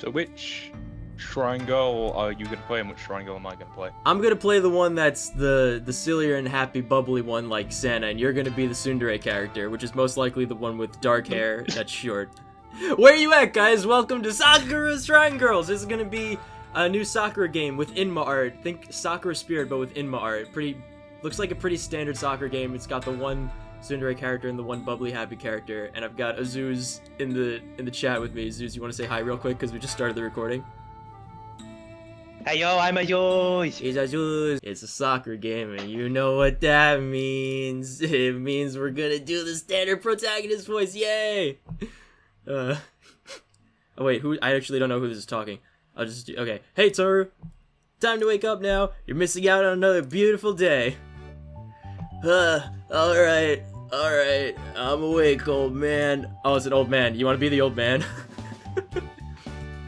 So which Shrine Girl are you gonna play, and which Shrine Girl am I gonna play? I'm gonna play the one that's the sillier and happy, bubbly one like Santa, and you're gonna be the tsundere character, which is most likely the one with dark hair that's short. Where you at, guys? Welcome to Sakura Shrine Girls! This is gonna be a new Sakura game with Inma art. Think Sakura Spirit, but with Inma art. Looks like a pretty standard Sakura game. It's got the one tsundere character and the one bubbly happy character, and I've got Azuz in the chat with me. Azuz, you want to say hi real quick because we just started the recording? Hey yo, I'm Azuz! It's Azuz. It's a soccer game, and you know what that means. It means we're gonna do the standard protagonist voice. Yay! Oh wait, I actually don't know who this is talking. I'll just do, okay. Hey Toru, time to wake up now. You're missing out on another beautiful day. Alright, I'm awake, old man. Oh, it's an old man. You want to be the old man?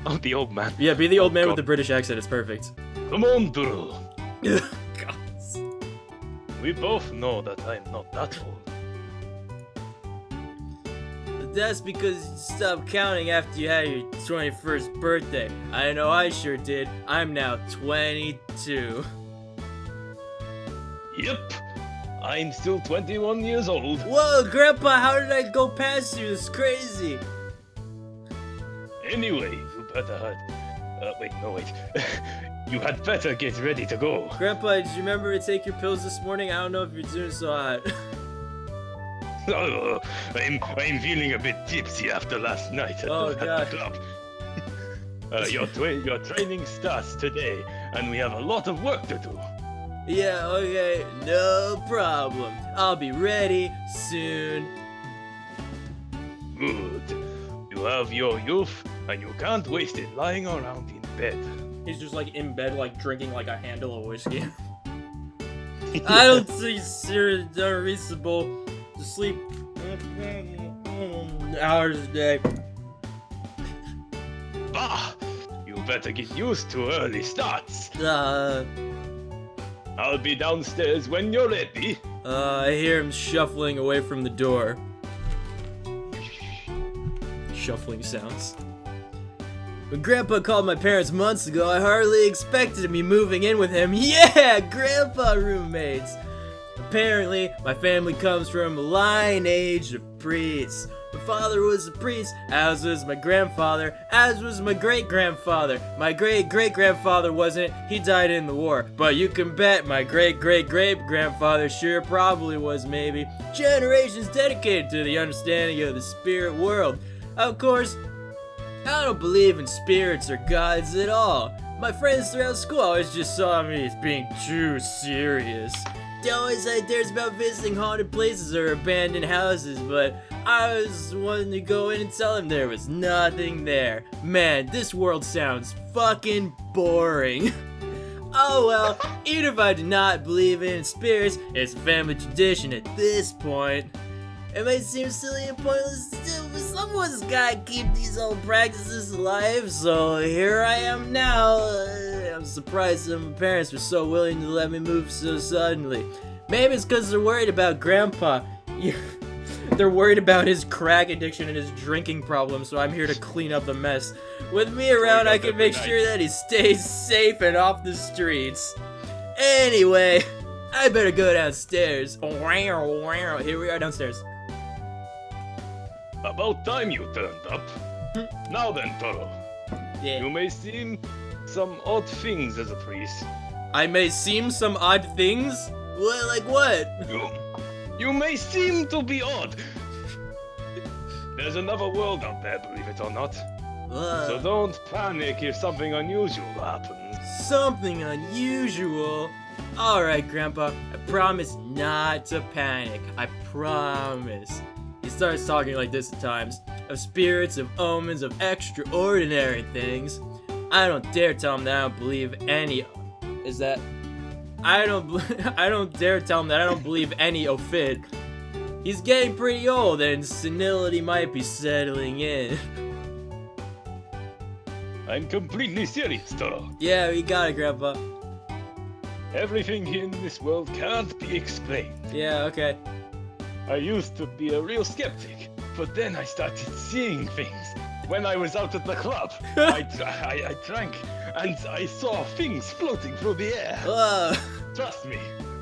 I'm the old man. Yeah, be the old man with the British accent. It's perfect. Come on, Duro. God. We both know that I'm not that old. That's because you stopped counting after you had your 21st birthday. I know I sure did. I'm now 22. Yep, I'm still 21 years old. Whoa, Grandpa, how did I go past you? It's crazy. Anyway, you better wait. You had better get ready to go. Grandpa, did you remember to take your pills this morning? I don't know if you're doing so hot. I'm feeling a bit tipsy after last night at the club. Your training starts today, and we have a lot of work to do. Yeah, okay, no problem. I'll be ready soon. Good. You have your youth, and you can't waste it lying around in bed. He's just like in bed, like drinking like a handle of whiskey. I don't think it's unreasonable to sleep hours a day. Bah! You better get used to early starts. I'll be downstairs when you're ready. I hear him shuffling away from the door. Shuffling sounds. When Grandpa called my parents months ago, I hardly expected to be moving in with him. Yeah, Grandpa roommates! Apparently, my family comes from a lineage of priests. My father was a priest, as was my grandfather, as was my great-grandfather. My great-great-grandfather wasn't, he died in the war. But you can bet my great-great-great-grandfather sure probably was, maybe. Generations dedicated to the understanding of the spirit world. Of course, I don't believe in spirits or gods at all. My friends throughout school always just saw me as being too serious. They always had dares about visiting haunted places or abandoned houses, but I was one to go in and tell them there was nothing there. Man, this world sounds fucking boring. Oh well, even if I do not believe in spirits, it's a family tradition at this point. It might seem silly and pointless still, but someone's gotta keep these old practices alive, so here I am now. I'm surprised some of my parents were so willing to let me move so suddenly. Maybe it's because they're worried about Grandpa. They're worried about his crack addiction and his drinking problem, so I'm here to clean up the mess. With me around, I can make sure that he stays safe and off the streets. Anyway, I better go downstairs. Here we are downstairs. About time you turned up. Now then, Toro. Yeah. You may seem some odd things as a priest. I may seem some odd things? What, like what? You may seem to be odd. There's another world out there, believe it or not. So don't panic if something unusual happens. Something unusual? Alright, Grandpa. I promise not to panic. I promise. He starts talking like this at times. Of spirits, of omens, of extraordinary things. I don't dare tell him that I don't believe any... Is that... I don't dare tell him that I don't believe any of it. He's getting pretty old and senility might be settling in. I'm completely serious, Toro. Yeah, we got it, Grandpa. Everything in this world can't be explained. Yeah, okay. I used to be a real skeptic, but then I started seeing things. when I was out at the club, I drank, and I saw things floating through the air. Trust me,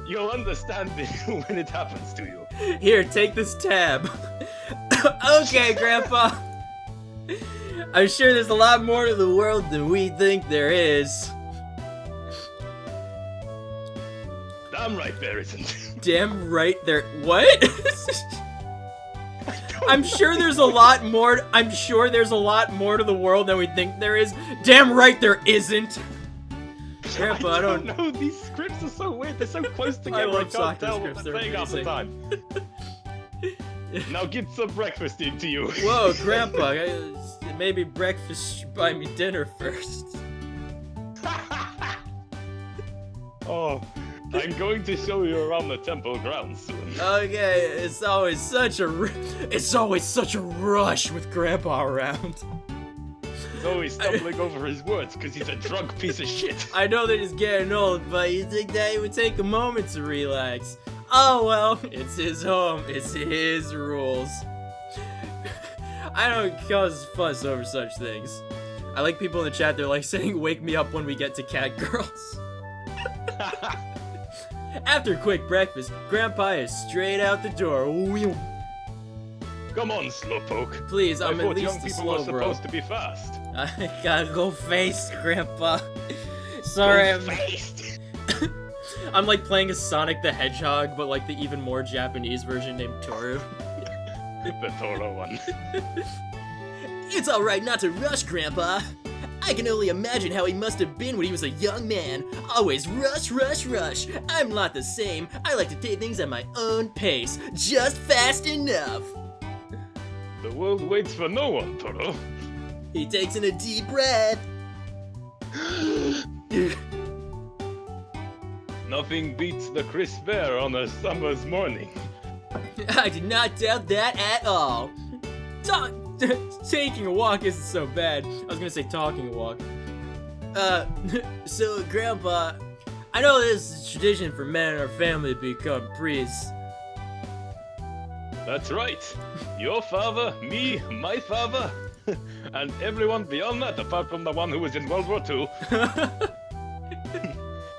you'll understand it when it happens to you. Here, take this tab. Okay, Grandpa. I'm sure there's a lot more to the world than we think there is. Damn right there isn't. Damn right there. What? I'm sure there's a lot more. I'm sure there's a lot more to the world than we think there is. Damn right there isn't. Grandpa, I don't know. These scripts are so weird. They're so close together. I love can't soccer tell scripts. what They're they're saying half the amazing. time. Now get some breakfast into you. Whoa, Grandpa. Maybe breakfast should buy me dinner first. Oh, I'm going to show you around the temple grounds soon. Okay, it's always such a rush with Grandpa around. He's always stumbling over his words because he's a drunk piece of shit. I know that he's getting old, but you think that he would take a moment to relax? Oh well, it's his home, it's his rules. I don't cause fuss over such things. I like people in the chat, they're like saying, "Wake me up when we get to cat girls." After a quick breakfast, Grandpa is straight out the door. Come on, slowpoke. Please, I'm I at thought least young a people slow were bro. supposed to be fast. I gotta go face, Grandpa. Sorry, I'm like playing a Sonic the Hedgehog, but like the even more Japanese version named Toru. The Toro one. It's alright not to rush, Grandpa. I can only imagine how he must have been when he was a young man. Always rush, rush, rush. I'm not the same. I like to take things at my own pace. Just fast enough. The world waits for no one, Toro. He takes in a deep breath. Nothing beats the crisp air on a summer's morning. I did not doubt that at all. Taking a walk isn't so bad. I was gonna say talking a walk. So Grandpa, I know this is tradition for men in our family to become priests. That's right. Your father, me, my father, and everyone beyond that, apart from the one who was in World War II.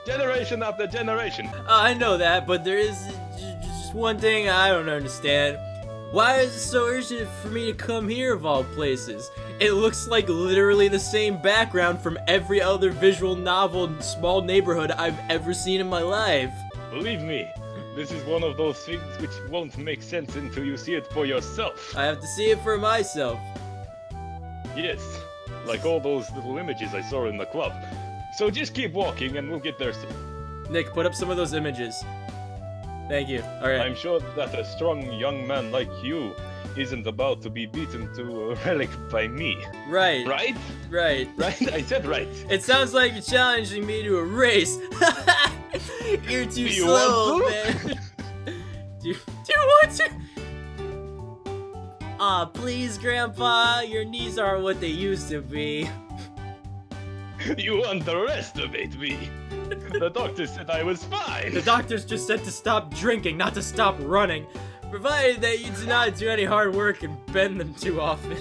Generation after generation. I know that, but there is just one thing I don't understand. Why is it so urgent for me to come here of all places? It looks like literally the same background from every other visual novel and small neighborhood I've ever seen in my life. Believe me, this is one of those things which won't make sense until you see it for yourself. I have to see it for myself. Yes, like all those little images I saw in the club. So just keep walking and we'll get there soon. Nick, put up some of those images. Thank you. Alright. I'm sure that a strong young man like you isn't about to be beaten to a relic by me. Right. Right? Right. Right? I said right. It sounds like you're challenging me to a race. You're too Do you slow, want man. Do you want to? Aw, please, Grandpa. Your knees aren't what they used to be. You underestimate me. The doctor said I was fine. The doctors just said to stop drinking, not to stop running. Provided that you do not do any hard work and bend them too often.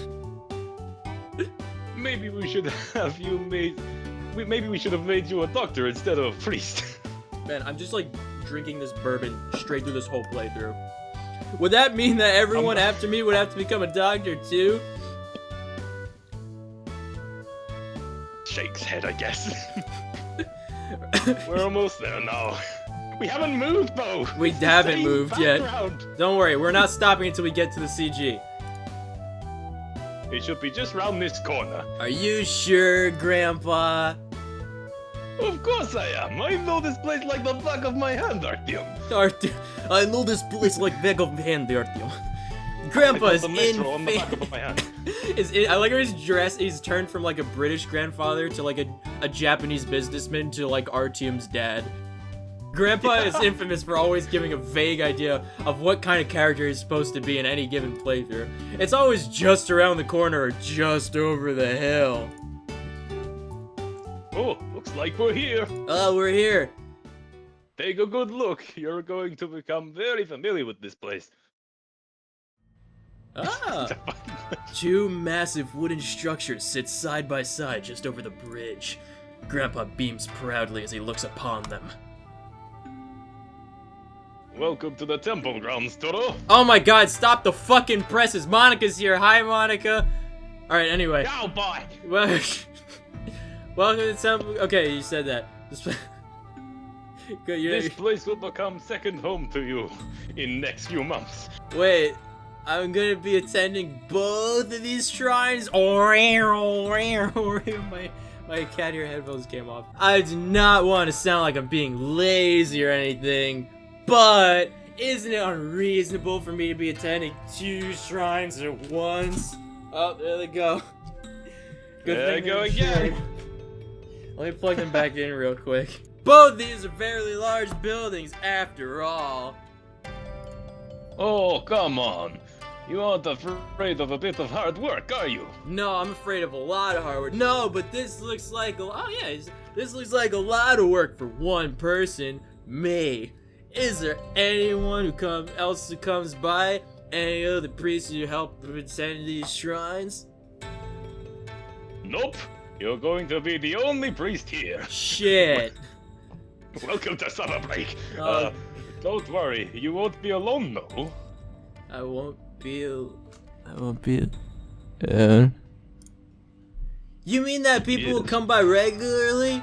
Maybe we should have you made... Maybe we should have made you a doctor instead of a priest. Man, I'm just like drinking this bourbon straight through this whole playthrough. Would that mean that everyone after me would have to become a doctor too? Shakes head, I guess. We're almost there now. We haven't moved, though. We haven't moved yet. Don't worry, we're not stopping until we get to the CG. It should be just round this corner. Are you sure, Grandpa? Of course I am. I know this place like the back of my hand, Artyom. I know this place like back of hand, Artyom. Grandpa is in I like how he's dressed. He's turned from like a British grandfather to like a Japanese businessman to like Artyom's dad. Grandpa is infamous for always giving a vague idea of what kind of character he's supposed to be in any given playthrough. It's always just around the corner or just over the hill. Oh, looks like we're here. Oh, we're here. Take a good look. You're going to become very familiar with this place. Ah! Two massive wooden structures sit side by side just over the bridge. Grandpa beams proudly as he looks upon them. Welcome to the temple grounds, Toro. Oh my god, stop the fucking presses! Monica's here! Hi, Monica! Alright, anyway. Go, boy! Well, welcome to the temple. Okay, you said that. Good, This place will become second home to you in next few months. Wait, I'm gonna be attending both of these shrines? My cat ear headphones came off. I do not want to sound like I'm being lazy or anything, but isn't it unreasonable for me to be attending 2 shrines at once? Oh, there they go. Good There thing they go they're again. insured. Let me plug them back in real quick. Both these are fairly large buildings after all. Oh, come on. You aren't afraid of a bit of hard work, are you? No, I'm afraid of a lot of hard work. No, but this looks like this looks like a lot of work for one person, me. Is there anyone who comes by? Any other priests who help attend these shrines? Nope. You're going to be the only priest here. Shit. Welcome to summer break. Oh. Don't worry. You won't be alone, though. I won't be. You mean that people will come by regularly?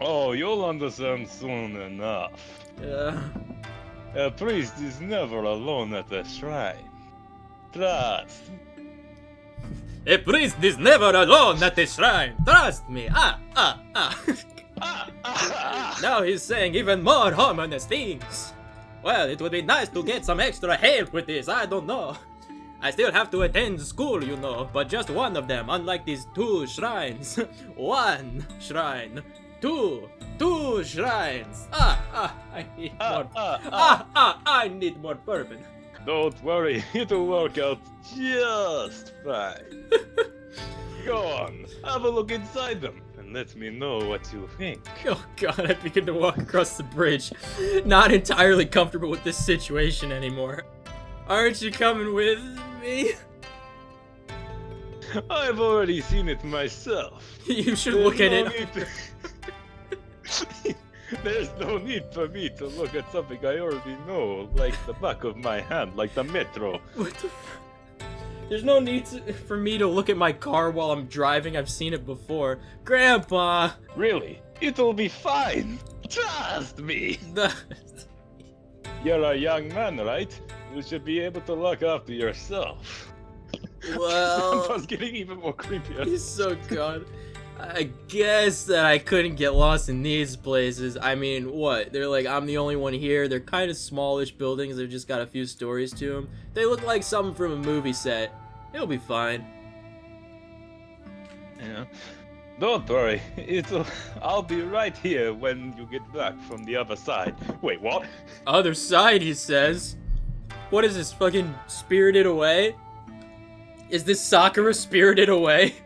Oh, you'll understand soon enough. A priest is never alone at the shrine. Trust. A priest is never alone at the shrine. Trust me. Now he's saying even more ominous things. Well, it would be nice to get some extra help with this. I don't know. I still have to attend school, you know, but just one of them, unlike these 2 shrines. 1 shrine. 2 shrines. I need more. I need more bourbon. Don't worry, it'll work out just fine. Go on, have a look inside them, and let me know what you think. Oh god, I begin to walk across the bridge. Not entirely comfortable with this situation anymore. Aren't you coming with me? I've already seen it myself. You should look at it. There's no need for me to look at something I already know, like the back of my hand, like the metro. What the There's no need for me to look at my car while I'm driving. I've seen it before. Grandpa! Really? It'll be fine. Trust me. The... You're a young man, right? You should be able to look after yourself. Well... Grandpa's getting even more creepier. He's so good. I guess that I couldn't get lost in these places. I mean, what? They're like, I'm the only one here. They're kind of smallish buildings. They've just got a few stories to them. They look like something from a movie set. It'll be fine. Yeah. Don't worry. I'll be right here when you get back from the other side. Wait, what? Other side, he says. What is this, fucking Spirited Away? Is this Sakura Spirited Away?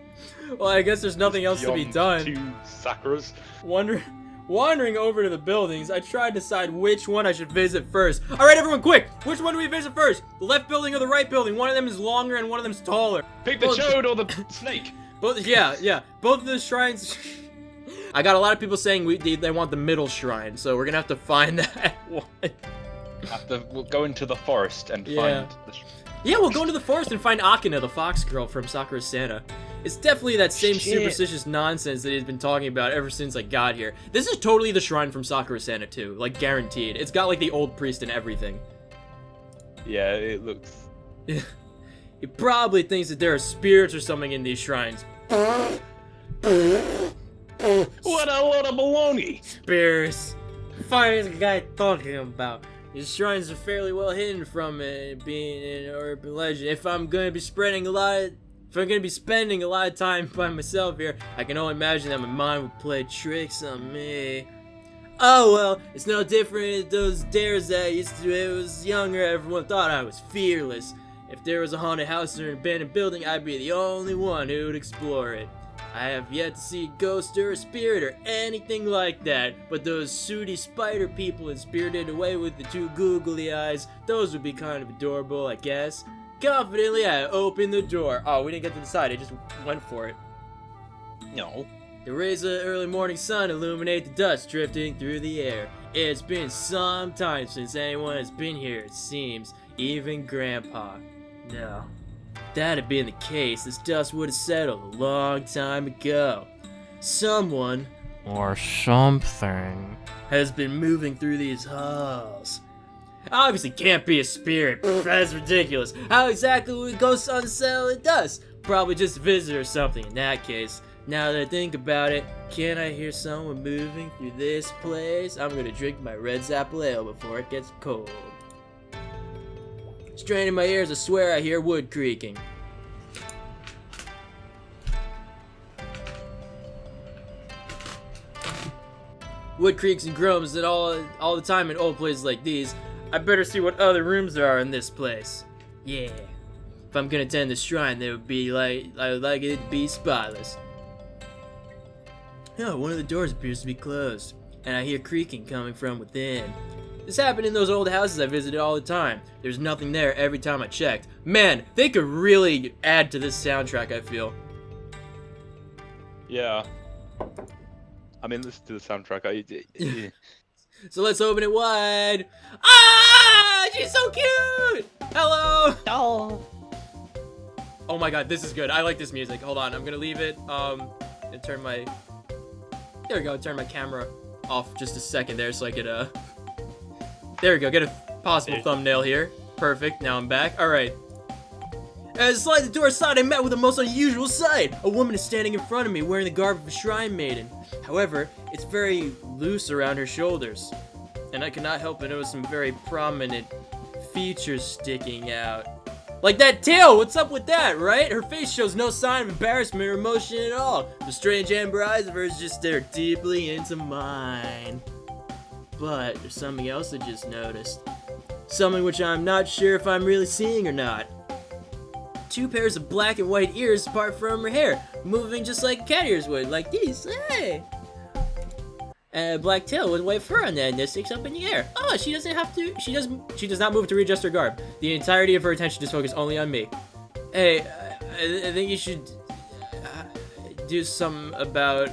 Well, I guess there's nothing else to be done. 2 Sakuras. Wandering over to the buildings, I tried to decide which one I should visit first. Alright, everyone, quick! Which one do we visit first? The left building or the right building? One of them is longer and one of them's taller. Pick the chode or the snake. Both, yeah. Both of the shrines... I got a lot of people saying they want the middle shrine, so we're gonna have to find that one. We'll go into the forest and find the... Yeah, we'll go into the forest and find Akina, the fox girl from Sakura Santa. It's definitely that same superstitious nonsense that he's been talking about ever since I got here. This is totally the shrine from Sakura Santa too, like guaranteed. It's got like the old priest and everything. Yeah, it looks... He probably thinks that there are spirits or something in these shrines. What a load of baloney! Spirits. Finest guy talking about. These shrines are fairly well hidden from it being an urban legend. If I'm gonna be spending a lot of time by myself here, I can only imagine that my mind would play tricks on me. Oh well, it's no different than those dares that I used to do when I was younger. Everyone thought I was fearless. If there was a haunted house or an abandoned building, I'd be the only one who would explore it. I have yet to see a ghost or a spirit or anything like that, but those sooty spider people in Spirited Away with the 2 googly eyes, those would be kind of adorable, I guess. Confidently, I opened the door. Oh, we didn't get to decide, I just went for it. No. The rays of the early morning sun illuminate the dust drifting through the air. It's been some time since anyone has been here, it seems, even Grandpa. No. If that had been the case, this dust would have settled a long time ago. Someone, or something, has been moving through these halls. Obviously can't be a spirit. Pfft, that's ridiculous. How exactly would ghosts unsettle the dust? Probably just a visitor or something in that case. Now that I think about it, can I hear someone moving through this place? I'm gonna drink my red Zapple ale before it gets cold. Straining my ears, I swear I hear wood creaking. Wood creaks and groans and all the time in old places like these. I better see what other rooms there are in this place. Yeah. If I'm gonna attend the shrine, they would be I would like it to be spotless. Oh, one of the doors appears to be closed, and I hear creaking coming from within. This happened in those old houses I visited all the time. There's nothing there every time I checked. Man, they could really add to this soundtrack, I feel. Yeah. I mean, listen to the soundtrack. So let's open it wide. Ah, she's so cute! Hello! Oh. Oh my god, this is good. I like this music. Hold on, I'm gonna leave it, and turn my... There we go, turn my camera off just a second there so I could, There we go, get a possible thumbnail here. Perfect, now I'm back. Alright. As I slide the door aside, I met with a most unusual sight. A woman is standing in front of me wearing the garb of a shrine maiden. However, it's very loose around her shoulders. And I cannot help but notice some very prominent features sticking out. Like that tail, what's up with that, right? Her face shows no sign of embarrassment or emotion at all. The strange amber eyes of hers just stare deeply into mine. But there's something else I just noticed. Something which I'm not sure if I'm really seeing or not. 2 pairs of black and white ears apart from her hair, moving just like cat ears would, like these, hey! And a black tail with white fur on the end that sticks up in the air. Oh, she doesn't have to, she does not move to readjust her garb. The entirety of her attention is focused only on me. Hey, I think you should do something about,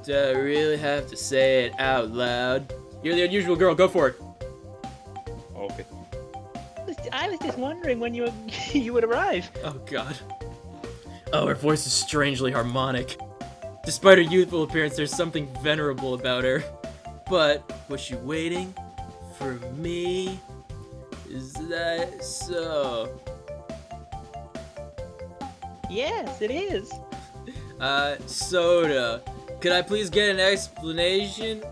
do I really have to say it out loud? You're the unusual girl, go for it. Okay. I was just wondering when you would arrive. Oh god. Oh, her voice is strangely harmonic. Despite her youthful appearance, there's something venerable about her. But, was she waiting for me? Is that so? Yes, it is. Soda. Could I please get an explanation?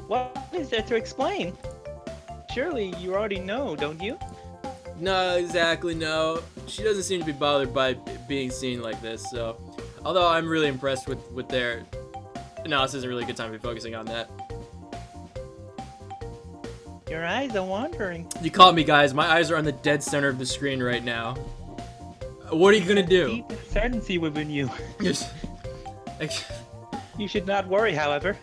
What is there to explain? Surely you already know, don't you? No, exactly, no. She doesn't seem to be bothered by being seen like this, so... Although I'm really impressed with their... No, this isn't really a good time to be focusing on that. Your eyes are wandering. You caught me, guys. My eyes are on the dead center of the screen right now. What are you gonna do? Deep uncertainty within you. Yes. You should not worry, however.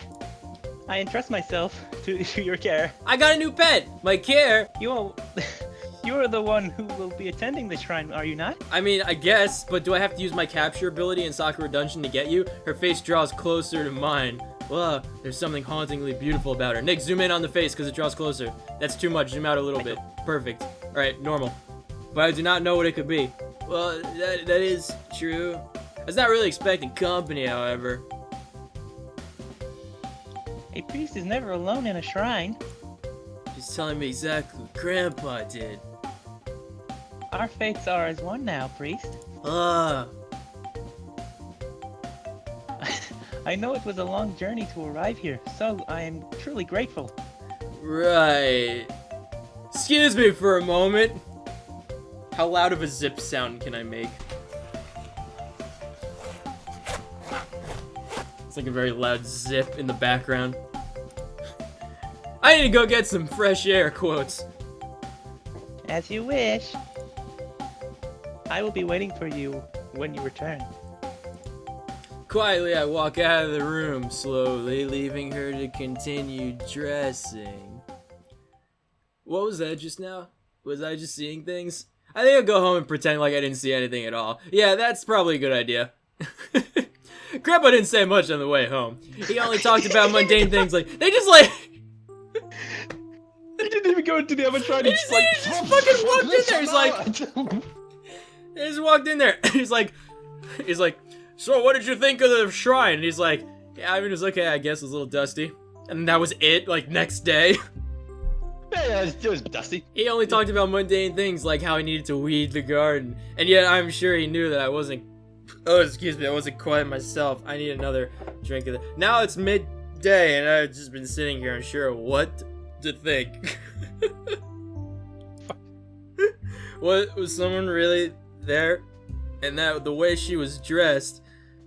I entrust myself to your care. I got a new pet! My care! You are the one who will be attending the shrine, are you not? I mean, I guess, but do I have to use my capture ability in Sakura Dungeon to get you? Her face draws closer to mine. Whoa, there's something hauntingly beautiful about her. Nick, zoom in on the face because it draws closer. That's too much, zoom out a little bit. Perfect. Alright, normal. But I do not know what it could be. Well, that is true. I was not really expecting company, however. A priest is never alone in a shrine. She's telling me exactly what Grandpa did. Our fates are as one now, priest. Ah. I know it was a long journey to arrive here, so I am truly grateful. Right. Excuse me for a moment. How loud of a zip sound can I make? It's like a very loud zip in the background. I need to go get some fresh air, quotes. As you wish. I will be waiting for you when you return. Quietly, I walk out of the room, slowly, leaving her to continue dressing. What was that just now? Was I just seeing things? I think I'll go home and pretend like I didn't see anything at all. Yeah, that's probably a good idea. Grandpa didn't say much on the way home. He only talked about mundane things like, they just like... He didn't even go into the other side. He just fucking walked in there. He's like... He just walked in there. He's like, so what did you think of the shrine? And he's like, yeah, I mean, it was okay, I guess it was a little dusty. And that was it, like, next day. Yeah, it was dusty. He only talked about mundane things like how he needed to weed the garden. And yet I'm sure he knew that I wasn't... Oh, excuse me, I wasn't quiet myself. I need another drink of it. Now it's midday and I've just been sitting here unsure what to think. What, was someone really there? And that the way she was dressed,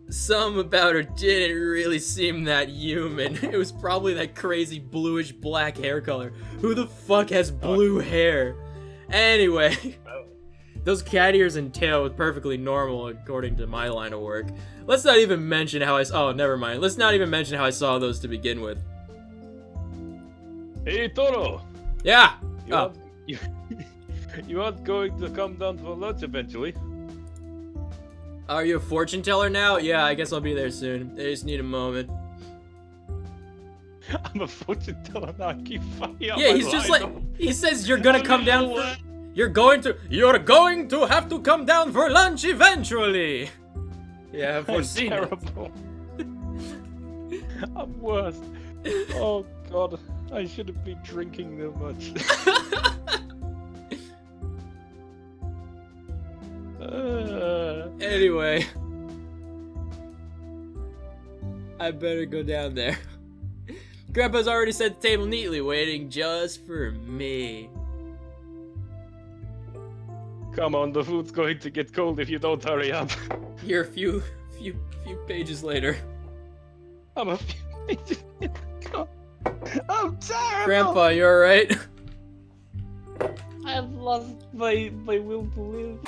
some about her didn't really seem that human. It was probably that crazy bluish black hair color. Who the fuck has blue hair? Anyway, those cat ears and tail was perfectly normal according to my line of work. Let's not even mention how oh, never mind. Let's not even mention how I saw those to begin with. Hey, Toro. Yeah. You aren't going to come down for lunch eventually? Are you a fortune teller now? Yeah, I guess I'll be there soon. I just need a moment. I'm a fortune teller now. I keep fucking up. Yeah, he's just like, he says you're gonna come down for, you're going to have to come down for lunch eventually. Yeah, I've foreseen it. Terrible. I'm worst. Oh god, I shouldn't be drinking that much. Anyway, I better go down there. Grandpa's already set the table neatly, waiting just for me. Come on, the food's going to get cold if you don't hurry up. You're a few pages later. I'm a few pages. I'm terrible. Grandpa, you alright? I've lost my will to live.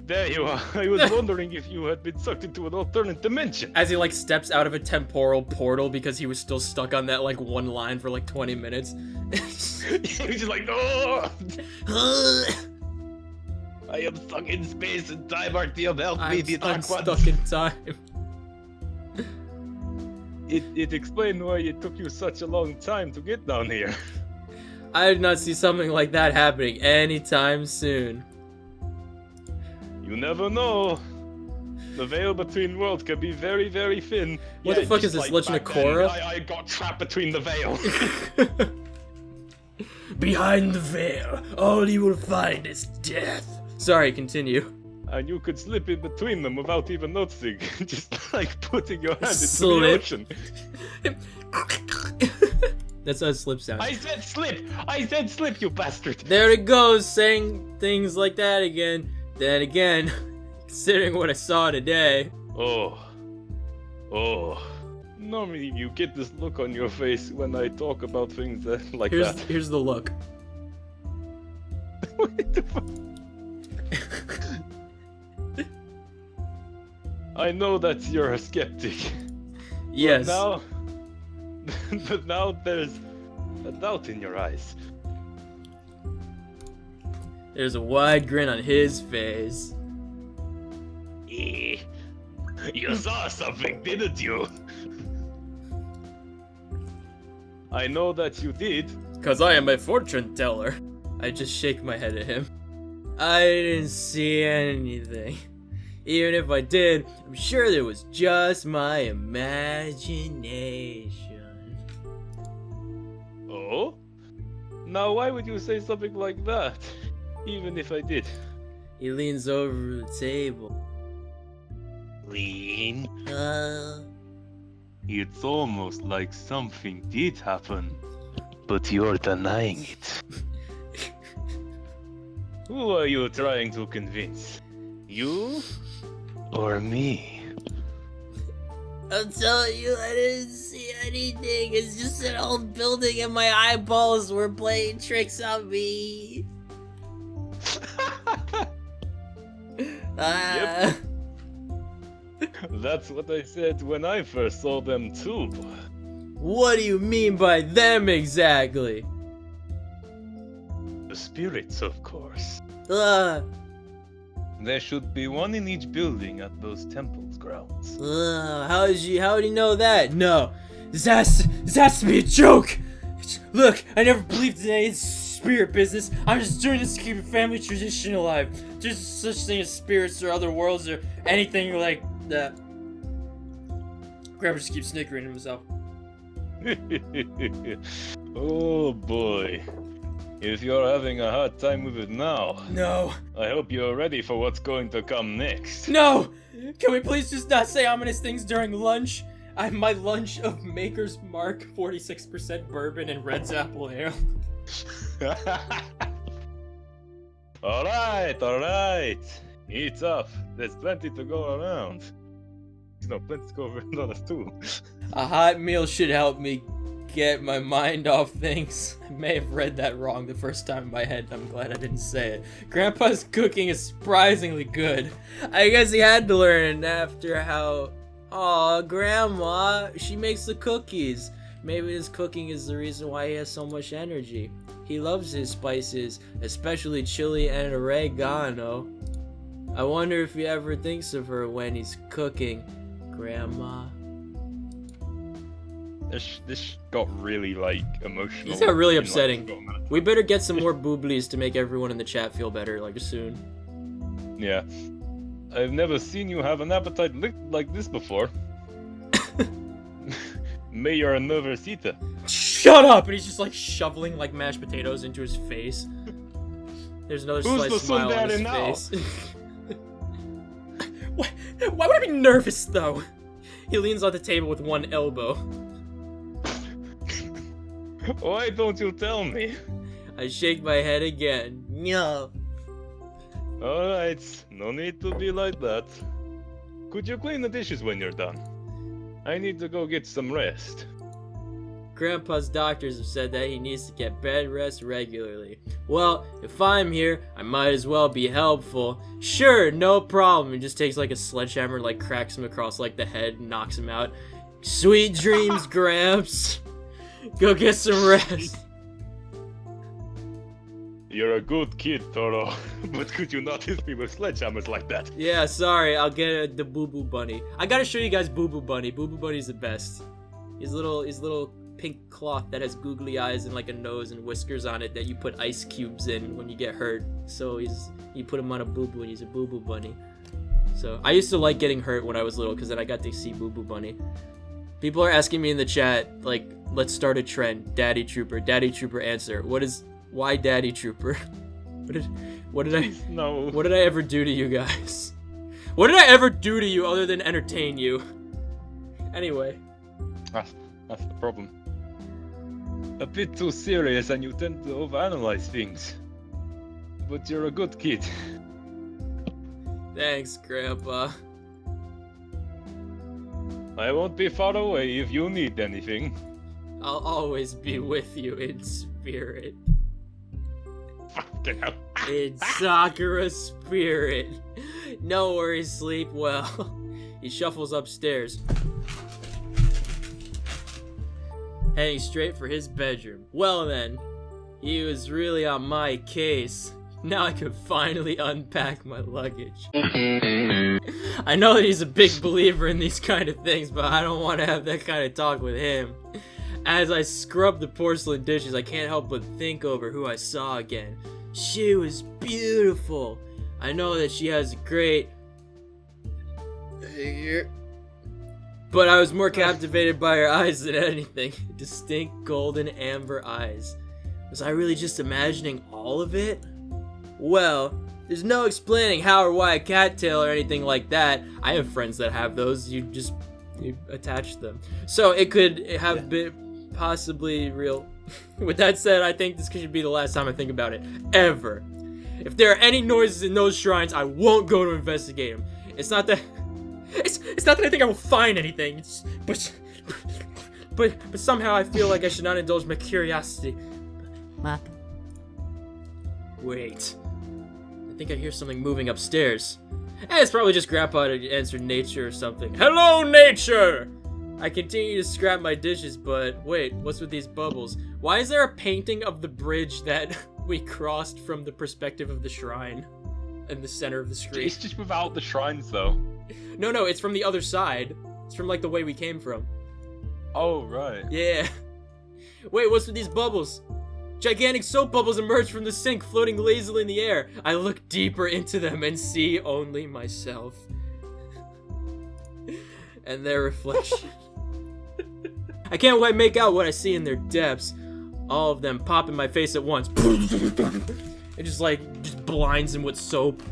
There you are. I was wondering if you had been sucked into an alternate dimension. As he like steps out of a temporal portal because he was still stuck on that like one line for like 20 minutes. He's just like, no. I am stuck in space and time. Artyom, help me, the I'm dark ones. stuck in time. It explained why it took you such a long time to get down here. I did not see something like that happening anytime soon. You never know. The veil between worlds can be very, very thin. What the fuck is this, Legend of Korra? I got trapped between the veil. Behind the veil, all you will find is death. Sorry, continue. And you could slip in between them without even noticing. Just like putting your hand into Slip. the ocean. That's how slip sounds. I said slip! I said slip, you bastard! There it goes, saying things like that again. Then again, considering what I saw today. Oh. Normally you get this look on your face when I talk about things like that. Here's the look. What the fuck? I know that you're a skeptic. Yes. But now there's a doubt in your eyes. There's a wide grin on his face. You saw something, didn't you? I know that you did. 'Cause I am a fortune teller. I just shake my head at him. I didn't see anything. Even if I did, I'm sure it was just my imagination. Oh? Now why would you say something like that? Even if I did. He leans over the table. Lean? It's almost like something did happen, but you're denying it. Who are you trying to convince? You? Or me? I'm telling you, I didn't see anything. It's just an old building and my eyeballs were playing tricks on me. Ah. That's what I said when I first saw them too. What do you mean by them exactly? The spirits, of course. Uh, There should be one in each building at those temples' grounds. how would you know that? No, this has to be a joke. Look, I never believed in any spirit business. I'm just doing this to keep a family tradition alive. There's such thing as spirits or other worlds or anything like that. Grandpa just keeps snickering to himself. Oh boy. If you're having a hard time with it now, No, I hope you're ready for what's going to come next. no! Can we please just not say ominous things during lunch? I have my lunch of Maker's Mark, 46% bourbon and Red's apple ale. Alright. Eat up. There's plenty to go around. No, plenty to go around on us too. A hot meal should help me get my mind off things. I may have read that wrong the first time in my head. I'm glad I didn't say it. Grandpa's cooking is surprisingly good. I guess he had to learn after how... Aw, Grandma, she makes the cookies. Maybe his cooking is the reason why he has so much energy. He loves his spices, especially chili and oregano. I wonder if he ever thinks of her when he's cooking. Grandma. This got really, like, emotional. This got really in, like, upsetting. We better get some more booblies to make everyone in the chat feel better, like, soon. Yeah. I've never seen you have an appetite like this before. May you're nervous eater. Shut up! And he's just, like, shoveling, like, mashed potatoes into his face. There's another Who's slight the smile on his tsundere now? face. Why would I be nervous, though? He leans on the table with one elbow. Why don't you tell me? I shake my head again. No. Alright, no need to be like that. Could you clean the dishes when you're done? I need to go get some rest. Grandpa's doctors have said that he needs to get bed rest regularly. Well, if I'm here, I might as well be helpful. Sure, no problem. He just takes like a sledgehammer, like cracks him across like the head and knocks him out. Sweet dreams, Gramps. Go get some rest. You're a good kid, Toro, but could you not hit me with sledgehammers like that? Yeah, sorry, I'll get the Boo Boo Bunny. I gotta show you guys Boo Boo Bunny. Boo Boo Bunny's the best. His little pink cloth that has googly eyes and like a nose and whiskers on it that you put ice cubes in when you get hurt. So you put him on a Boo Boo and he's a Boo Boo Bunny. So I used to like getting hurt when I was little because then I got to see Boo Boo Bunny. People are asking me in the chat, like, let's start a trend. Daddy Trooper answer. Why Daddy Trooper? What did I ever do to you guys? What did I ever do to you other than entertain you? Anyway. That's the problem. A bit too serious and you tend to overanalyze things. But you're a good kid. Thanks, Grandpa. I won't be far away if you need anything. I'll always be with you in spirit. Fucking hell. In Sakura Spirit. No worries, sleep well. He shuffles upstairs, heading straight for his bedroom. Well then, he was really on my case. Now I can finally unpack my luggage. I know that he's a big believer in these kind of things, but I don't want to have that kind of talk with him. As I scrub the porcelain dishes, I can't help but think over who I saw again. She was beautiful. I know that she has a great figure, but I was more captivated by her eyes than anything. Distinct golden amber eyes. Was I really just imagining all of it? Well, there's no explaining how or why a cattail or anything like that. I have friends that have those. You attach them. So it could have been possibly real. With that said, I think this should be the last time I think about it. Ever. If there are any noises in those shrines, I won't go to investigate them. It's not that I think I will find anything. But somehow I feel like I should not indulge my curiosity. Wait. I think I hear something moving upstairs. Hey, it's probably just Grandpa to answer nature or something. Hello, nature! I continue to scrap my dishes, but wait, what's with these bubbles? Why is there a painting of the bridge that we crossed from the perspective of the shrine in the center of the screen? It's just without the shrines, though. No, it's from the other side. It's from, like, the way we came from. Oh, right. Yeah. Wait, what's with these bubbles? Gigantic soap bubbles emerge from the sink, floating lazily in the air. I look deeper into them and see only myself. And their reflection. I can't quite make out what I see in their depths. All of them pop in my face at once. It just blinds him with soap.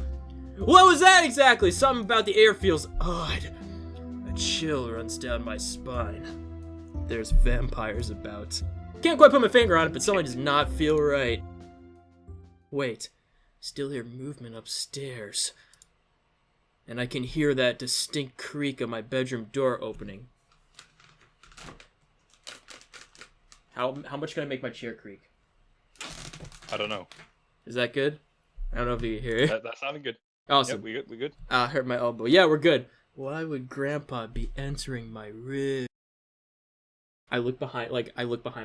What was that exactly? Something about the air feels odd. A chill runs down my spine. There's vampires about. Can't quite put my finger on it, but something does not feel right. Wait, still hear movement upstairs. And I can hear that distinct creak of my bedroom door opening. How much can I make my chair creak? I don't know. Is that good? I don't know if you can hear it. That sounded good. Awesome. Yep, we good? I hurt my elbow. Yeah, we're good. Why would Grandpa be entering my room? I look behind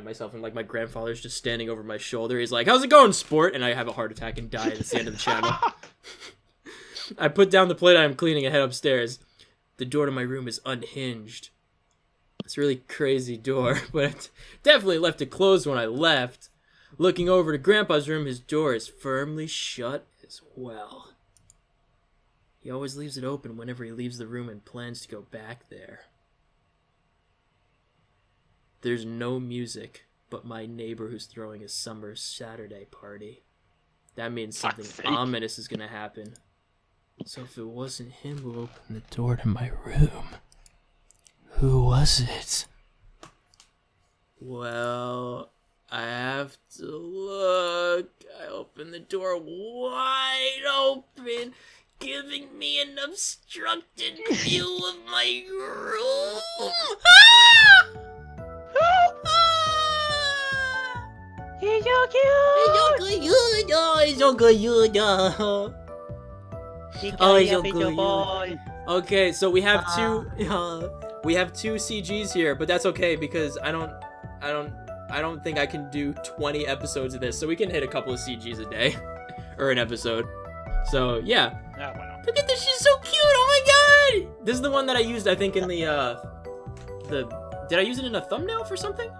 myself, and my grandfather's just standing over my shoulder. He's like, "How's it going, sport?" And I have a heart attack and die at the end of the channel. I put down the plate I'm cleaning and head upstairs. The door to my room is unhinged. It's a really crazy door, but it definitely left it closed when I left. Looking over to Grandpa's room, his door is firmly shut as well. He always leaves it open whenever he leaves the room and plans to go back there. There's no music but my neighbor who's throwing a summer Saturday party. That means something ominous is gonna happen. So if it wasn't him who opened the door to my room, who was it? Well, I have to look. I open the door wide open, giving me an obstructed view of my room. Ah! He's so cute! He's so good. Oh, he's so good. Boy. Okay, so we have two CGs here, but that's okay because I don't think I can do 20 episodes of this, so we can hit a couple of CGs a day or an episode. So yeah. Yeah, why not? Look at this, she's so cute. Oh my god! This is the one that I used, I think, in did I use it in a thumbnail for something?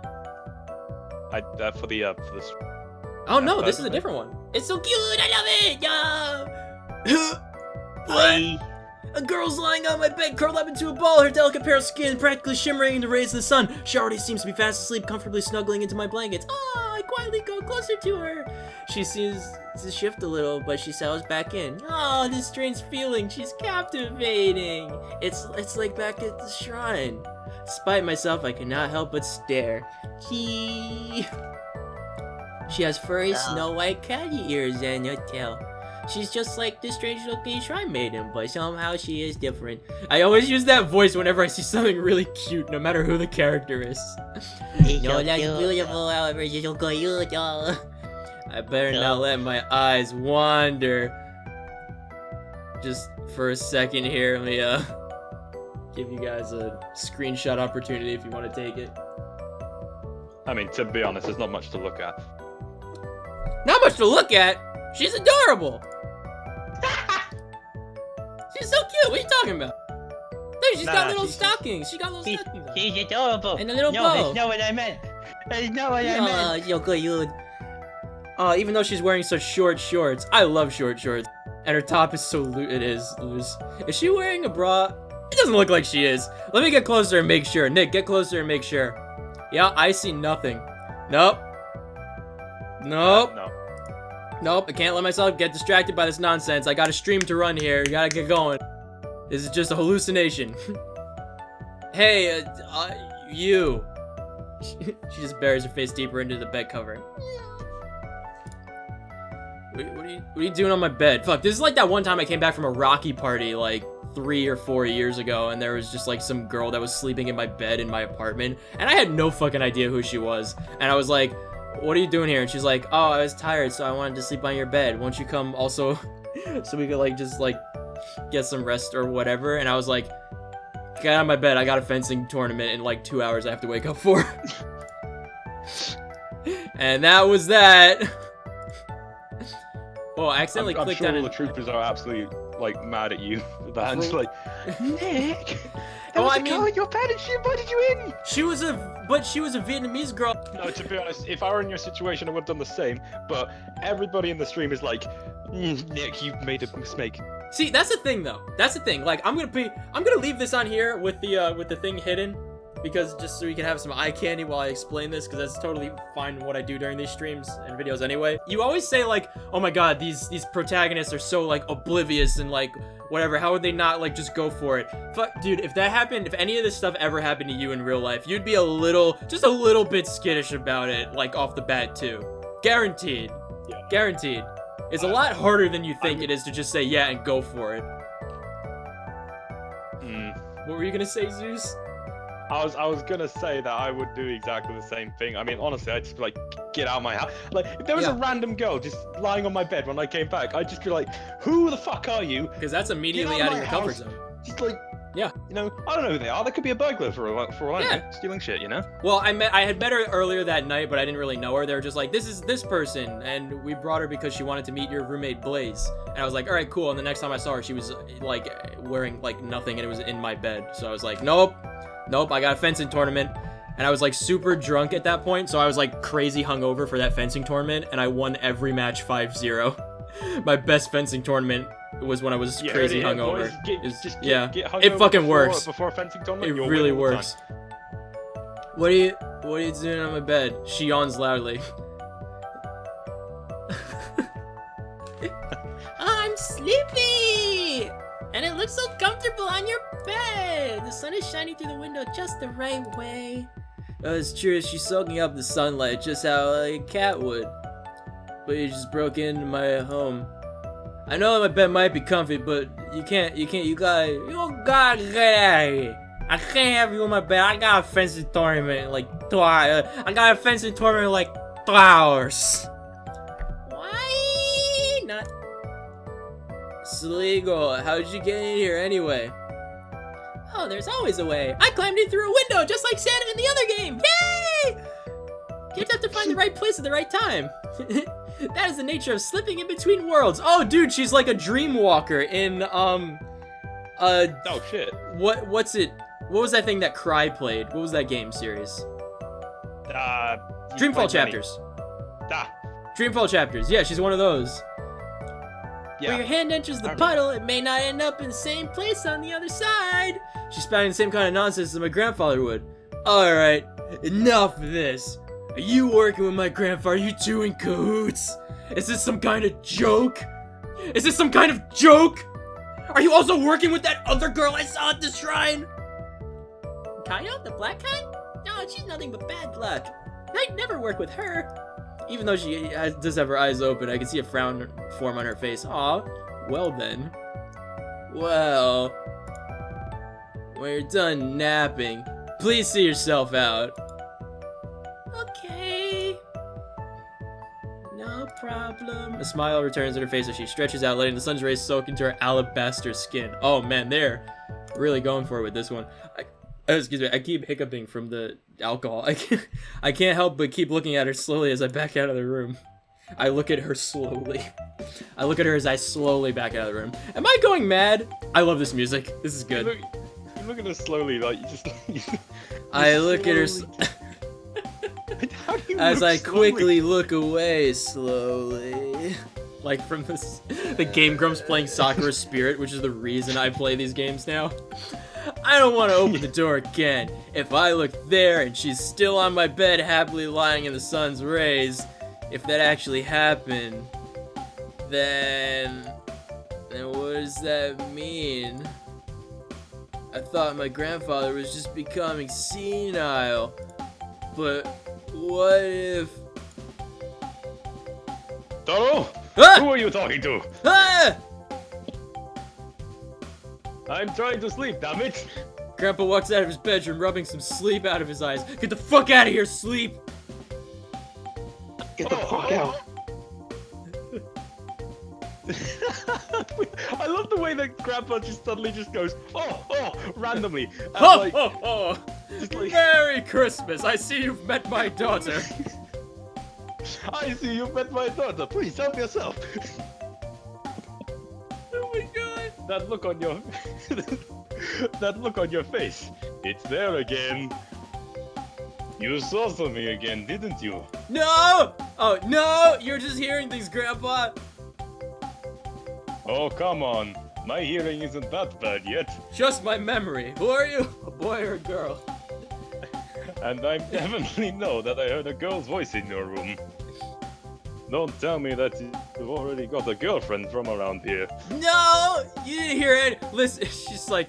For this. Oh no, this is a different one. It's so cute. I love it. Yeah. What? A girl's lying on my bed, curled up into a ball, her delicate pale skin practically shimmering in the rays of the sun. She already seems to be fast asleep, comfortably snuggling into my blankets. Oh, I quietly go closer to her. She seems to shift a little, but she settles back in. Oh, this strange feeling, she's captivating. It's like back at the shrine. Despite myself, I cannot help but stare. She has furry snow white catty ears and a tail. She's just like the strange looking shrine maiden, but somehow she is different. I always use that voice whenever I see something really cute, no matter who the character is. No, that's beautiful, however, she's so cute. I better not let my eyes wander. Just for a second here, let me give you guys a screenshot opportunity if you want to take it. I mean, to be honest, there's not much to look at. Not much to look at? She's adorable! She's so cute, what are you talking about? Look, she's got little stockings. She got little stockings on. She's adorable. And a little no, bow. that's not what I meant. That's not what I meant. So cute. Even though she's wearing such short shorts, I love short shorts. And her top is so loose. Is she wearing a bra? It doesn't look like she is. Let me get closer and make sure. Nick, get closer and make sure. Yeah, I see nothing. Nope. No. Nope, I can't let myself get distracted by this nonsense. I got a stream to run here. You gotta get going. This is just a hallucination. Hey, you. She just buries her face deeper into the bed cover. What are you doing on my bed? Fuck, this is like that one time I came back from a Rocky party like 3 or 4 years ago, and there was just like some girl that was sleeping in my bed in my apartment, and I had no fucking idea who she was. And I was like, what are you doing here? And she's like, oh, I was tired, so I wanted to sleep on your bed. Won't you come also so we could like just like get some rest or whatever, and I was like, get out of my bed, I got a fencing tournament in like 2 hours I have to wake up for. And that was that. Oh, I accidentally I'm clicked sure on all it. the troopers are absolutely like mad at you for that. And just like, Nick! That Oh, was I a mean- girl in your bed and she invited you in! She was a Vietnamese girl. no, to be honest, if I were in your situation, I would have done the same. But everybody in the stream is like, Nick, you've made a mistake. See, that's the thing though. That's the thing. Like, I'm gonna leave this on here with the thing hidden, because just so you can have some eye candy while I explain this, because that's totally fine what I do during these streams and videos anyway. You always say like, oh my god, these protagonists are so like oblivious and like whatever. How would they not like just go for it? Fuck, dude. If that happened, if any of this stuff ever happened to you in real life, you'd be just a little bit skittish about it, like off the bat too. Guaranteed. Yeah. Guaranteed. It's a lot harder than you think it is to just say yeah and go for it. What were you gonna say, Zeus? I was gonna say that I would do exactly the same thing. I mean, honestly, I'd just be like, get out of my house. Like, if there was a random girl just lying on my bed when I came back, I'd just be like, who the fuck are you? Because that's immediately Get out out of of your my comfort house. zone. Just like, Yeah. you know, I don't know who they are. They could be a burglar for all I Yeah. know, stealing shit, you know? Well, I had met her earlier that night, but I didn't really know her. They were just like, this is this person, and we brought her because she wanted to meet your roommate Blaze. And I was like, all right, cool. And the next time I saw her, she was like wearing like nothing, and it was in my bed. So I was like, nope, I got a fencing tournament. And I was like super drunk at that point, so I was like crazy hungover for that fencing tournament, and I won every match 5-0. My best fencing tournament was when I was crazy hungover. Get It fucking works. Before a fencing tournament, It you'll really win all the works. What are you doing on my bed? She yawns loudly. I'm sleepy! And it looks so comfortable on your bed! The sun is shining through the window just the right way. Oh, it's true, she's soaking up the sunlight just how like, a cat would. But you just broke into my home. I know that my bed might be comfy, but you gotta get out of here. I can't have you on my bed. I got a fencing tournament in like 2 hours. I got a fencing tournament in like 2 hours. Why not? It's illegal. How'd you get in here anyway? Oh, there's always a way. I climbed in through a window just like Santa in the other game. Yay! You just have to find the right place at the right time. That is the nature of slipping in between worlds. Oh, dude, she's like a dream walker in, Oh, shit. what's it? What was that thing that Cry played? What was that game series? Dreamfall Chapters. Dreamfall Chapters. Yeah, she's one of those. Where your hand enters the puddle, it may not end up in the same place on the other side. She's spouting the same kind of nonsense as my grandfather would. Alright, enough of this. Are you working with my grandfather? Are you two in cahoots? Is this some kind of joke? Is this some kind of joke? Are you also working with that other girl I saw at the shrine? Kayo, the black kind? No, she's nothing but bad luck. I'd never work with her. Even though she does have her eyes open, I can see a frown form on her face. Aw, well then. Well, when you're done napping, please see yourself out. Okay. No problem. A smile returns on her face as she stretches out, letting the sun's rays soak into her alabaster skin. Oh man, they're really going for it with this one. Excuse me, I keep hiccuping from the alcohol. I can't help but keep looking at her slowly as I back out of the room. I look at her slowly. I look at her as I slowly back out of the room. Am I going mad? I love this music. This is good. You look at her slowly, like, you just... I look at her How do you as look I slowly? quickly look away slowly. Like from the Game Grumps playing Sakura Spirit, which is the reason I play these games now. I don't want to open the door again. If I look there and she's still on my bed happily lying in the sun's rays, if that actually happened, then what does that mean? I thought my grandfather was just becoming senile, but what if... Taro! Ah! Who are you talking to? Ah! I'm trying to sleep, damn it! Grandpa walks out of his bedroom, rubbing some sleep out of his eyes. Get the fuck out of here, sleep! Get the fuck out. I love the way that Grandpa just suddenly just goes, oh, randomly. And Ho, like, ho, ho. just like, Merry Christmas! I see you've met my daughter. I see you've met my daughter. Please help yourself. Oh my god. That look on your, that look on your face. It's there again. You saw something again, didn't you? No! Oh, no! You're just hearing things, Grandpa. Oh, come on. My hearing isn't that bad yet. Just my memory. Who are you? A boy or a girl? And I definitely know that I heard a girl's voice in your room. Don't tell me that you've already got a girlfriend from around here. No! You didn't hear it. Listen, she's like,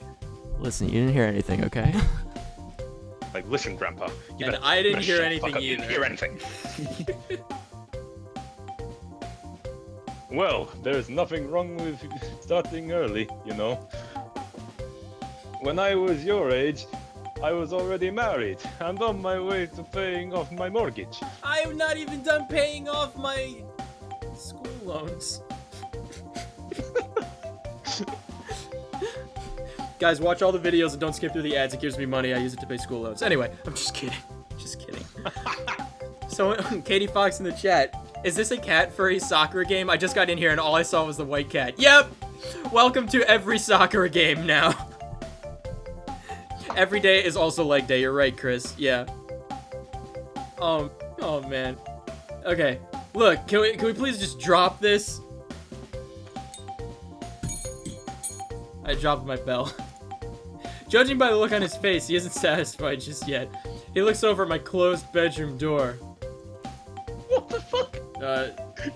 listen, you didn't hear anything, okay? Like, listen, Grandpa. You And better- I didn't better hear shut the anything fuck up. You either. didn't hear anything. Well, there's nothing wrong with starting early, you know. When I was your age, I was already married and on my way to paying off my mortgage. I am not even done paying off my school loans. Guys, watch all the videos and don't skip through the ads. It gives me money. I use it to pay school loans. Anyway, I'm just kidding. Just kidding. So, Katie Fox in the chat. Is this a cat furry soccer game? I just got in here and all I saw was the white cat. Yep! Welcome to every soccer game now. Every day is also leg day. You're right, Chris. Yeah. Oh man. Okay. Look, can we please just drop this? I dropped my bell. Judging by the look on his face, he isn't satisfied just yet. He looks over at my closed bedroom door. What the fuck?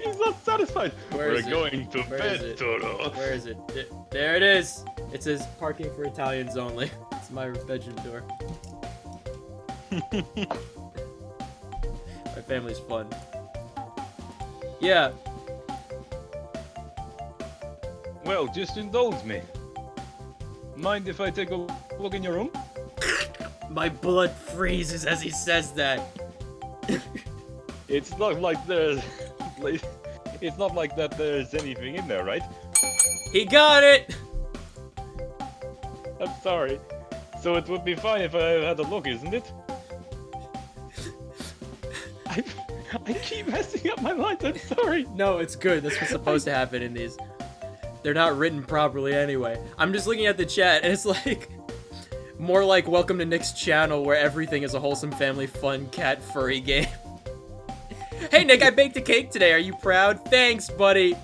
He's not satisfied. Where We're is it? going to Where is bed, it? Toro. Where is it? There it is. It says parking for Italians only. It's my bedroom door. My family's fun. Yeah. Well, just indulge me. Mind if I take a look in your room? My blood freezes as he says that. It's not like there's... It's not like that there's anything in there, right? He got it! I'm sorry. So it would be fine if I had a look, isn't it? I keep messing up my lines, I'm sorry. No, it's good. That's what's supposed to happen in these. They're not written properly anyway. I'm just looking at the chat and it's like... more like welcome to Nick's channel where everything is a wholesome family fun cat furry game. Hey Nick, I baked a cake today. Are you proud? Thanks, buddy.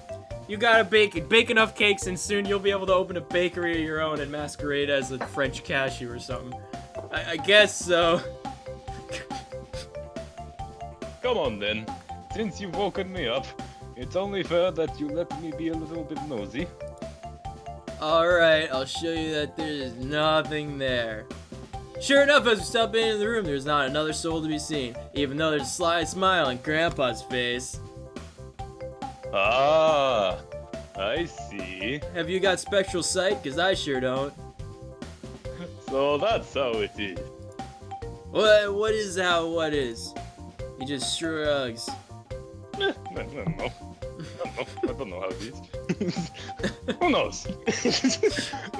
You gotta bake enough cakes and soon you'll be able to open a bakery of your own and masquerade as a French cashew or something. I guess so. Come on then. Since you've woken me up, it's only fair that you let me be a little bit nosy. Alright, I'll show you that there's nothing there. Sure enough, as we step into the room, there's not another soul to be seen, even though there's a sly smile on Grandpa's face. Ah, I see. Have you got spectral sight? Cause I sure don't. So that's how it is. What is how what is? He just shrugs. No. I don't know how it is. Who knows?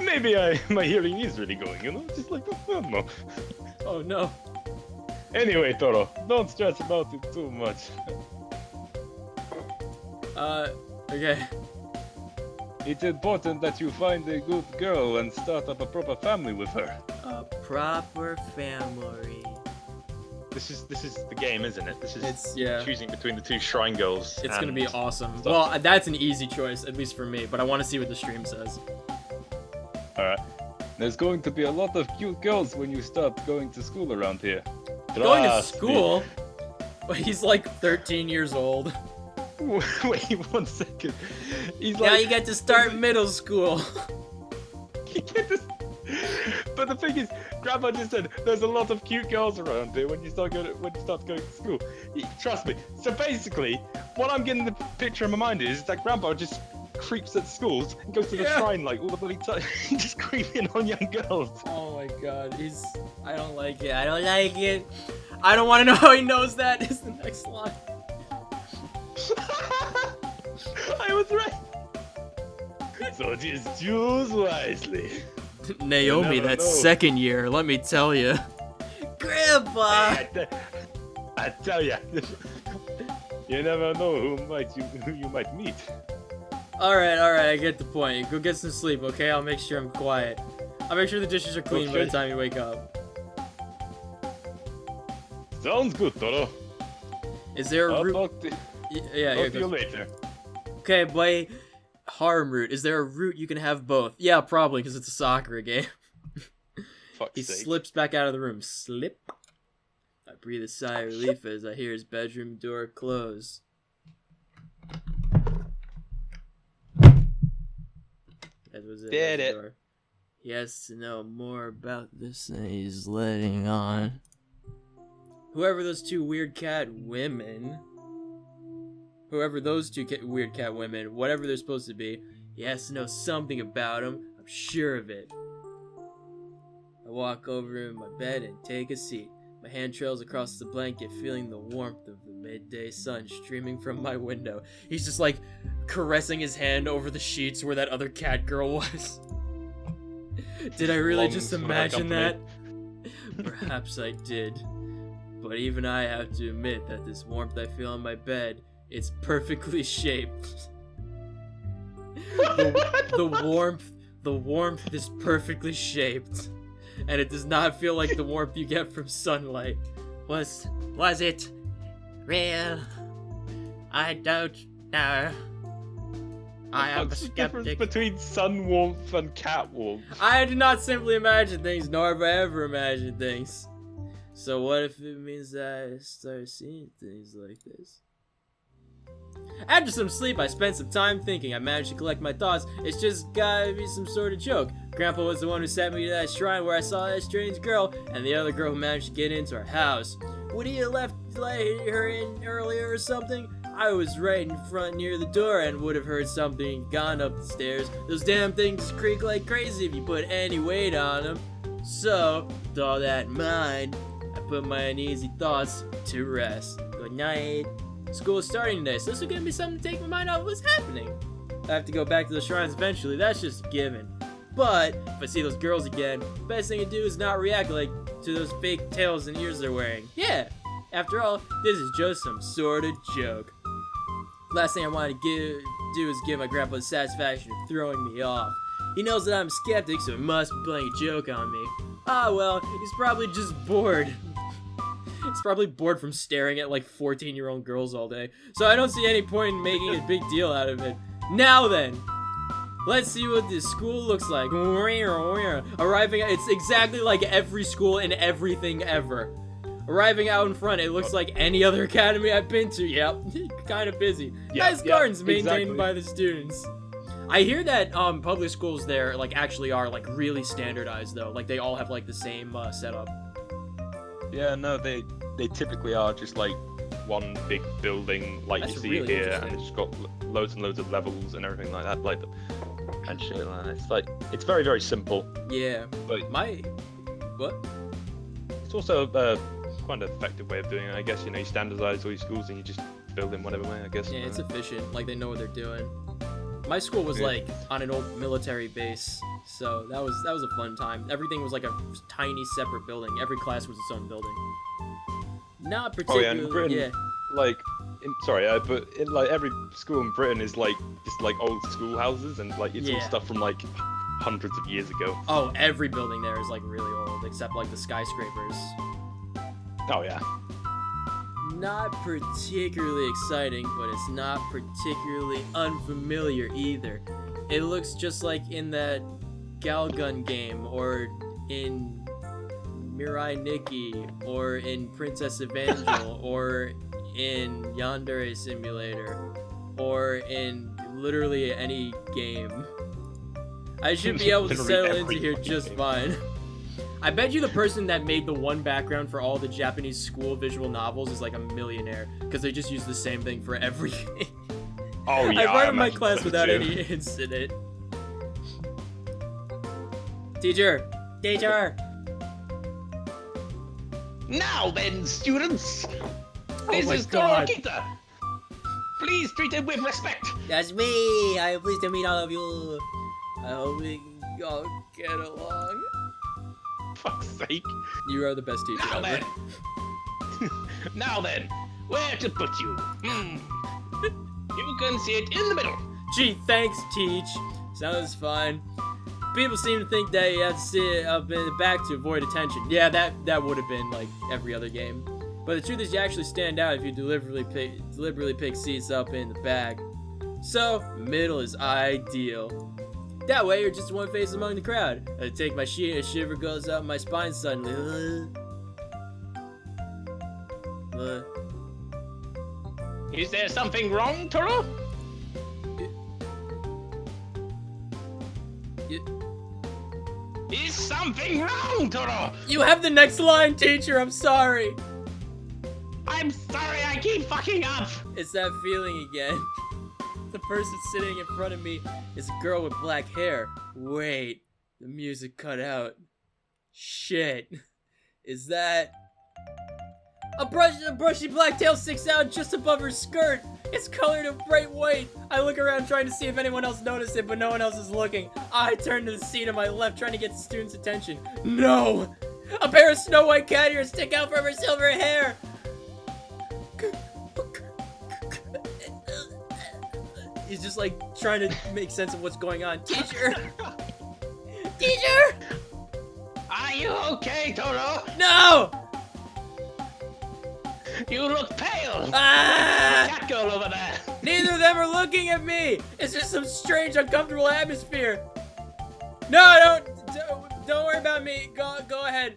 Maybe my hearing is really going, you know? Just like, I don't know. Oh no. Anyway, Toro, don't stress about it too much. Okay. It's important that you find a good girl and start up a proper family with her. A proper family. This is the game, isn't it? This is yeah. choosing between the two shrine girls. It's gonna be awesome. stuff. Well, that's an easy choice, at least for me, but I want to see what the stream says. Alright. There's going to be a lot of cute girls when you start going to school around here. Going to Trust me. school? Well, he's like 13 years old. Wait 1 second. He's Now like, you get to start middle school. But the thing is, Grandpa just said there's a lot of cute girls around here when you start going to school. Trust me. So basically, what I'm getting the picture in my mind is that Grandpa just creeps at schools and goes to the shrine like all the bloody time, just creeping on young girls. Oh my god, I don't like it. I don't like it. I don't want to know how he knows that is the next line. I was right. So just choose wisely. Naomi, never that's know. second year, let me tell you. Grandpa! I tell ya, you never know who you might meet. Alright, I get the point. Go get some sleep, okay? I'll make sure I'm quiet. I'll make sure the dishes are clean by the Okay. time you wake up. Sounds good, Toro. Is there a I'll root? talk to Yeah, you go. later. Okay, boy. Harm root. Is there a root you can have both? Yeah, probably, because it's a soccer game. Fuck's He sake. slips back out of the room. Slip. I breathe a sigh of relief as I hear his bedroom door close. That was it. Did that's the it. door. He has to know more about this than he's letting on. Whoever those two weird cat women, weird cat women, whatever they're supposed to be, he has to know something about them. I'm sure of it. I walk over in my bed and take a seat. My hand trails across the blanket, feeling the warmth of the midday sun streaming from my window. He's just like caressing his hand over the sheets where that other cat girl was. Did I really Longs just for my imagine that? company. Perhaps I did. But even I have to admit that this warmth I feel on my bed, it's perfectly shaped. The warmth is perfectly shaped. And it does not feel like the warmth you get from sunlight. Was it real? I don't know. I am a What's the difference skeptic. between sun warmth and cat warmth? I do not simply imagine things, nor have I ever imagined things. So what if it means that I start seeing things like this? After some sleep, I spent some time thinking. I managed to collect my thoughts. It's just gotta be some sort of joke. Grandpa was the one who sent me to that shrine where I saw that strange girl, and the other girl who managed to get into our house. Would he have let her in earlier or something? I was right in front near the door and would have heard something gone up the stairs. Those damn things creak like crazy if you put any weight on them. So, with all that in mind, I put my uneasy thoughts to rest. Good night. School is starting today, so this is gonna be something to take my mind off what's happening. I have to go back to the shrines eventually, that's just a given. But, if I see those girls again, the best thing to do is not react like to those fake tails and ears they're wearing. Yeah, after all, this is just some sort of joke. Last thing I want to do is give my grandpa the satisfaction of throwing me off. He knows that I'm a skeptic, so he must be playing a joke on me. Ah well, he's probably just bored. He's probably bored from staring at like 14-year-old girls all day. So I don't see any point in making a big deal out of it. Now then, let's see what this school looks like. Arriving, it's exactly like every school and everything ever. Arriving out in front, it looks like any other academy I've been to. Yep, kind of busy. Nice gardens maintained by the students. I hear that public schools there like actually are like really standardized though. Like they all have like the same setup. Yeah, no, they typically are just like One big building like That's you see really here, interesting. and it's got loads and loads of levels and everything like that, and shit like that. It's like it's very very simple, Yeah. but What? it's also quite an effective way of doing it. I guess you standardize all your schools and you just build in whatever way. I guess. Yeah, it's efficient. Like they know what they're doing. My school was Yeah. like on an old military base, so that was a fun time. Everything was like a tiny separate building. Every class was its own building. Not Oh yeah, particularly. in Britain, Yeah. like, but in like every school in Britain is like just like old schoolhouses, and like it's all Yeah. stuff from like hundreds of years ago. Oh, every building there is like really old, except like the skyscrapers. Oh yeah. Not particularly exciting, but it's not particularly unfamiliar either. It looks just like in that Galgun game, or in Mirai Nikki, or in Princess Evangel, or in Yandere Simulator, or in literally any game. I should be able to Literally settle into every here fucking just game. fine. I bet you the person that made the one background for all the Japanese school visual novels is like a millionaire, because they just use the same thing for every game. Oh yeah. I run in my imagine class so, without too. any incident. Teacher! Now then, students, Oh this my is God. Torokita. Please treat him with respect. That's me. I am pleased to meet all of you. I hope we all get along. Fuck's sake. You are the best teacher Now ever. then. Now then, where to put you? You can sit in the middle. Gee, thanks, Teach. Sounds fine. People seem to think that you have to sit up in the back to avoid attention. Yeah, that would have been like every other game. But the truth is, you actually stand out if you deliberately pick seats up in the back. So, middle is ideal. That way, you're just one face among the crowd. I take my sheet, a shiver goes up my spine suddenly. Is there something wrong, Toro? Is something wrong, Toro? You have the next line, teacher. I'm sorry. I'm sorry I keep fucking up. It's that feeling again. The person sitting in front of me is a girl with black hair. Wait, the music cut out. Shit. Is that... A brushy black tail sticks out just above her skirt. It's colored in bright white. I look around trying to see if anyone else noticed it, but no one else is looking. I turn to the seat on my left trying to get the student's attention. No! A pair of snow white cat ears stick out from her silver hair. He's just like trying to make sense of what's going on. Teacher! Teacher! Are you okay, Toro? No! You look pale. Ah! Cat girl over there. Neither of them are looking at me. It's just some strange, uncomfortable atmosphere. No, don't worry about me. Go ahead.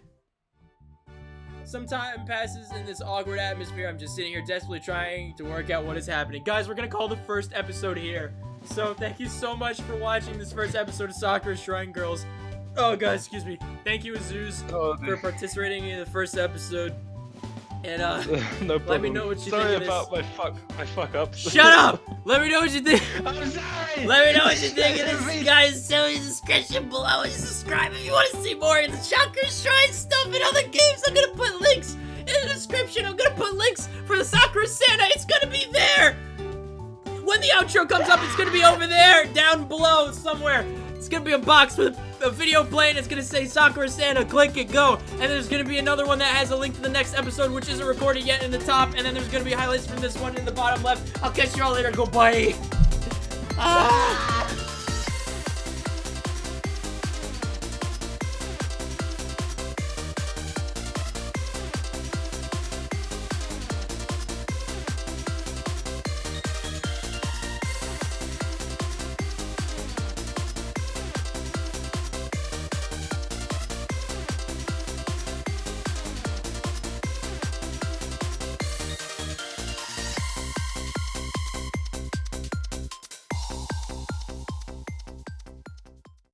Some time passes in this awkward atmosphere. I'm just sitting here desperately trying to work out what is happening. Guys, we're gonna call the first episode here. So thank you so much for watching this first episode of Sakura Shrine Girls. Oh, guys, excuse me. Thank you, Azuz, for participating in the first episode. And No problem. let me know what you Sorry think of this. about my fuck ups. Shut up! Let me know what you think. I'm sorry. Let me know what you think of this, guys. Tell me in the description below and subscribe if you want to see more of the Sakura Shrine stuff and other games. I'm gonna put links in the description. I'm gonna put links for the Sakura Santa. It's gonna be there. When the outro comes up, it's gonna be over there, down below somewhere. It's gonna be a box with a video playing. It's gonna say Sakura Santa. Click it, go. And there's gonna be another one that has a link to the next episode, which isn't recorded yet, in the top. And then there's gonna be highlights from this one in the bottom left. I'll catch you all later. Go bye. Ah.